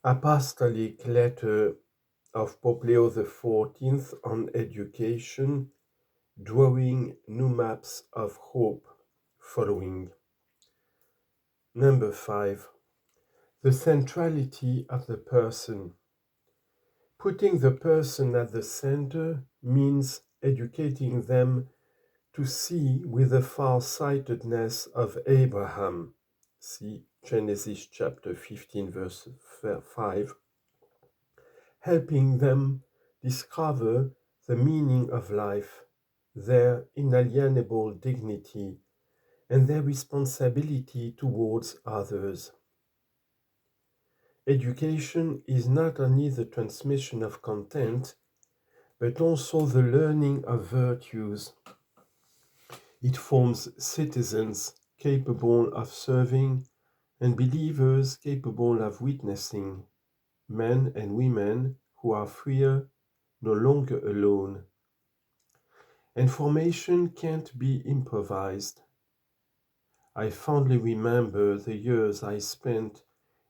Apostolic letter of Pope Leo XIV on education, drawing new maps of hope, following. Number 5. The centrality of the person. Putting the person at the center means educating them to see with the far-sightedness of Abraham. See Genesis chapter 15, verse 5. Helping them discover the meaning of life, their inalienable dignity, and their responsibility towards others. Education is not only the transmission of content, but also the learning of virtues. It forms citizens capable of serving and believers capable of witnessing, men and women who are freer, no longer alone. And formation can't be improvised. I fondly remember the years I spent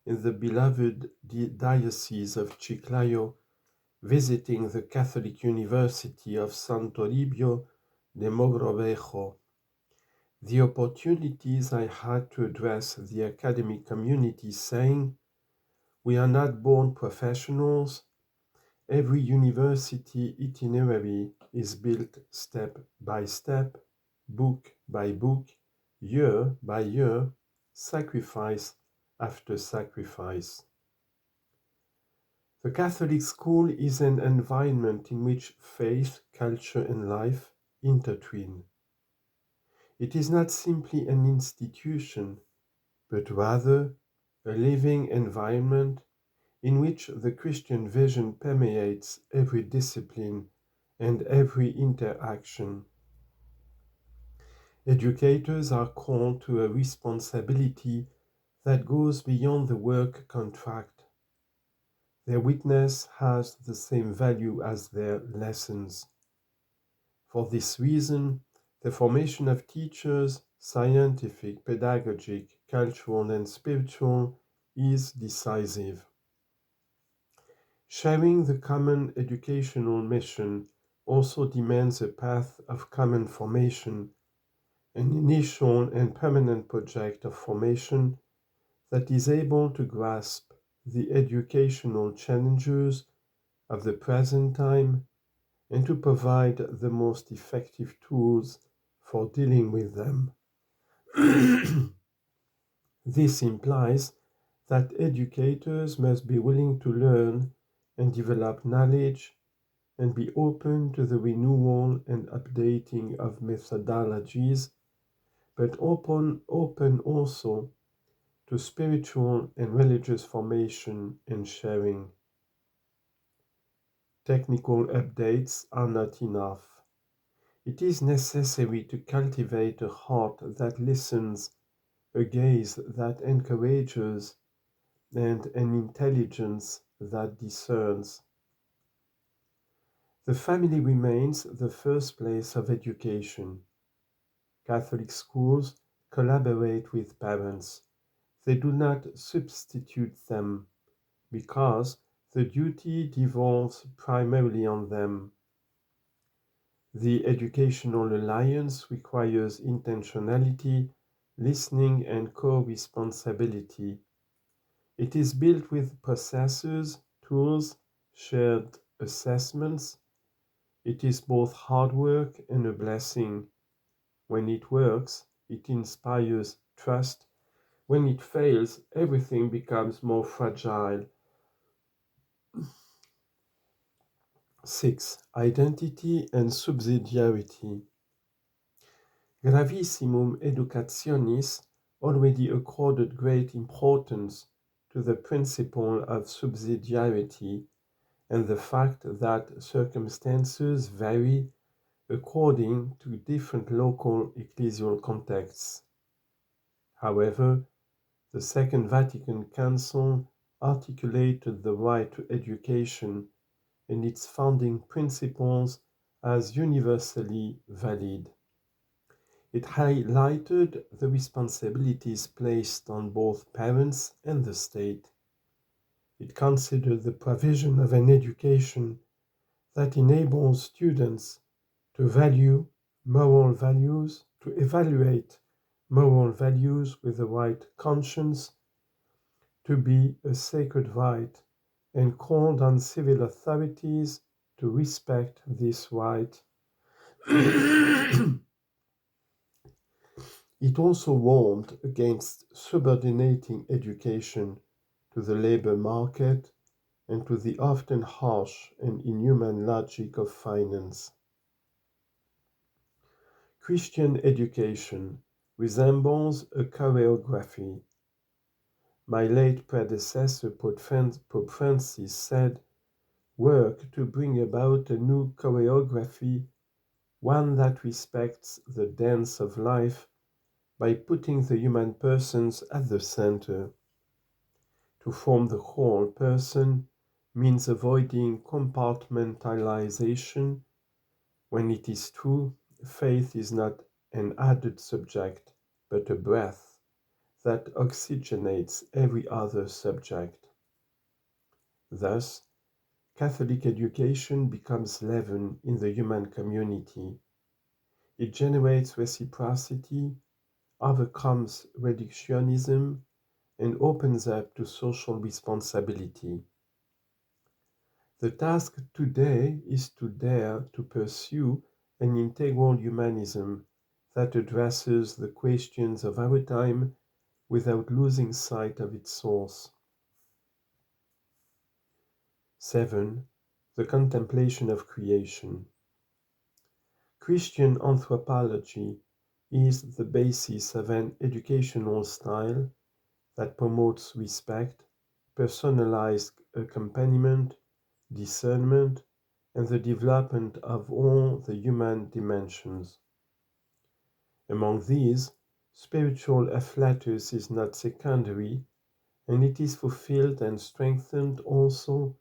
in the beloved diocese of Chiclayo, visiting the Catholic University of San Toribio de Mogrovejo. The opportunities I had to address the academic community saying, "We are not born professionals. Every university itinerary is built step by step, book by book, year by year, sacrifice after sacrifice." The Catholic school is an environment in which faith, culture, and life intertwine. It is not simply an institution, but rather a living environment in which the Christian vision permeates every discipline and every interaction. Educators are called to a responsibility that goes beyond the work contract. Their witness has the same value as their lessons. For this reason, the formation of teachers, scientific, pedagogic, cultural, and spiritual, is decisive. Sharing the common educational mission also demands a path of common formation, an initial and permanent project of formation that is able to grasp the educational challenges of the present time and to provide the most effective tools for dealing with them. This implies that educators must be willing to learn and develop knowledge and be open to the renewal and updating of methodologies, but open also to spiritual and religious formation and sharing. Technical updates are not enough. It is necessary to cultivate a heart that listens, a gaze that encourages, and an intelligence that discerns. The family remains the first place of education. Catholic schools collaborate with parents. They do not substitute them, because the duty devolves primarily on them. The educational alliance requires intentionality, listening, and co-responsibility. It is built with processes, tools, shared assessments. It is both hard work and a blessing. When it works, it inspires trust. When it fails, everything becomes more fragile. 6. Identity and subsidiarity. Gravissimum Educationis already accorded great importance to the principle of subsidiarity and the fact that circumstances vary according to different local ecclesial contexts. However, the Second Vatican Council articulated the right to education and its founding principles as universally valid. It highlighted the responsibilities placed on both parents and the state. It considered the provision of an education that enables students to value moral values, to evaluate moral values with the right conscience, to be a sacred right, and called on civil authorities to respect this right. It also warned against subordinating education to the labor market and to the often harsh and inhuman logic of finance. Christian education resembles a choreography. My late predecessor, Pope Francis, said, "Work to bring about a new choreography, one that respects the dance of life by putting the human persons at the center. To form the whole person means avoiding compartmentalization. When it is true, faith is not an added subject, but a breath that oxygenates every other subject." Thus, Catholic education becomes leaven in the human community. It generates reciprocity, overcomes reductionism, and opens up to social responsibility. The task today is to dare to pursue an integral humanism that addresses the questions of our time without losing sight of its source. 7. The contemplation of creation. Christian anthropology is the basis of an educational style that promotes respect, personalized accompaniment, discernment, and the development of all the human dimensions. Among these, spiritual afflatus is not secondary, and it is fulfilled and strengthened also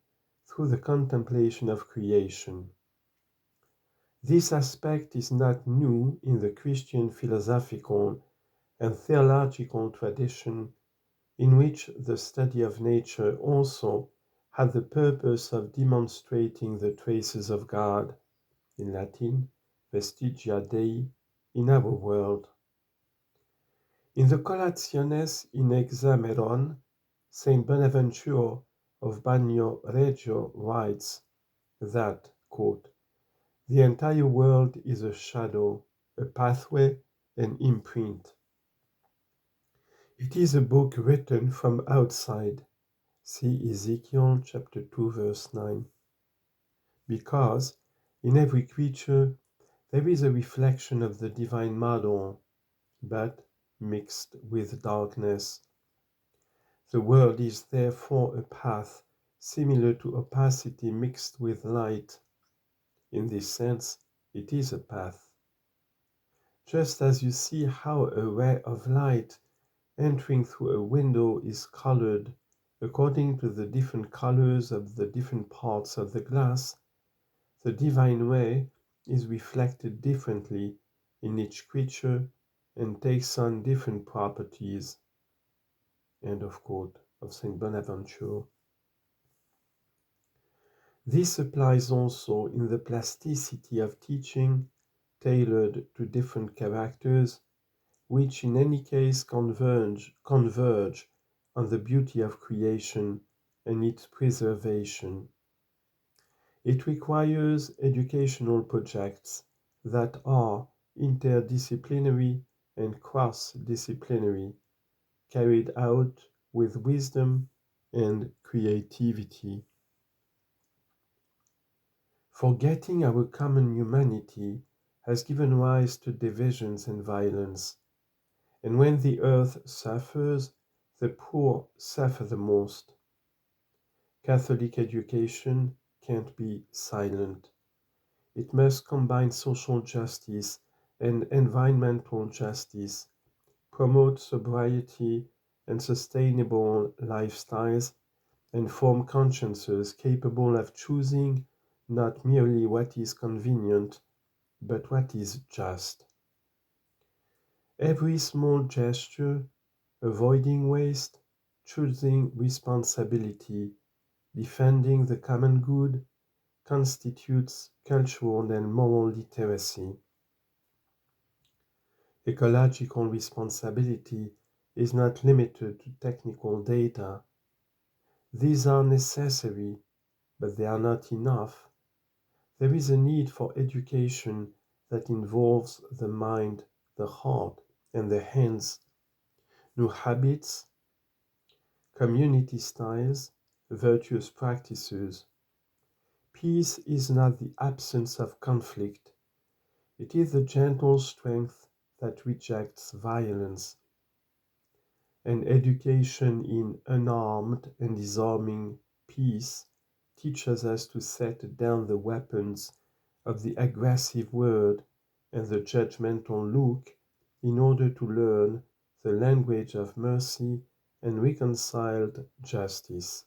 through the contemplation of creation. This aspect is not new in the Christian philosophical and theological tradition, in which the study of nature also had the purpose of demonstrating the traces of God, in Latin, vestigia Dei, in our world. In the Collationes in Hexameron, Saint Bonaventure of Bagno Reggio writes that, quote, "The entire world is a shadow, a pathway, an imprint." It is a book written from outside. See Ezekiel chapter 2 verse 9. Because in every creature there is a reflection of the divine model, but mixed with darkness. The world is therefore a path similar to opacity mixed with light. In this sense, it is a path. Just as you see how a ray of light entering through a window is colored according to the different colors of the different parts of the glass, the divine ray is reflected differently in each creature and takes on different properties. End of quote of Saint Bonaventure. This applies also in the plasticity of teaching tailored to different characters, which in any case converge on the beauty of creation and its preservation. It requires educational projects that are interdisciplinary and cross-disciplinary, carried out with wisdom and creativity. Forgetting our common humanity has given rise to divisions and violence, and when the earth suffers, the poor suffer the most. Catholic education can't be silent. It must combine social justice and environmental justice, promote sobriety and sustainable lifestyles, and form consciences capable of choosing not merely what is convenient, but what is just. Every small gesture, avoiding waste, choosing responsibility, Defending the common good constitutes cultural and moral literacy. Ecological responsibility is not limited to technical data. These are necessary, but they are not enough. There is a need for education that involves the mind, the heart, and the hands, new habits, community styles, virtuous practices. Peace is not the absence of conflict. It is the gentle strength that rejects violence. And education in unarmed and disarming peace teaches us to set down the weapons of the aggressive word and the judgmental look in order to learn the language of mercy and reconciled justice.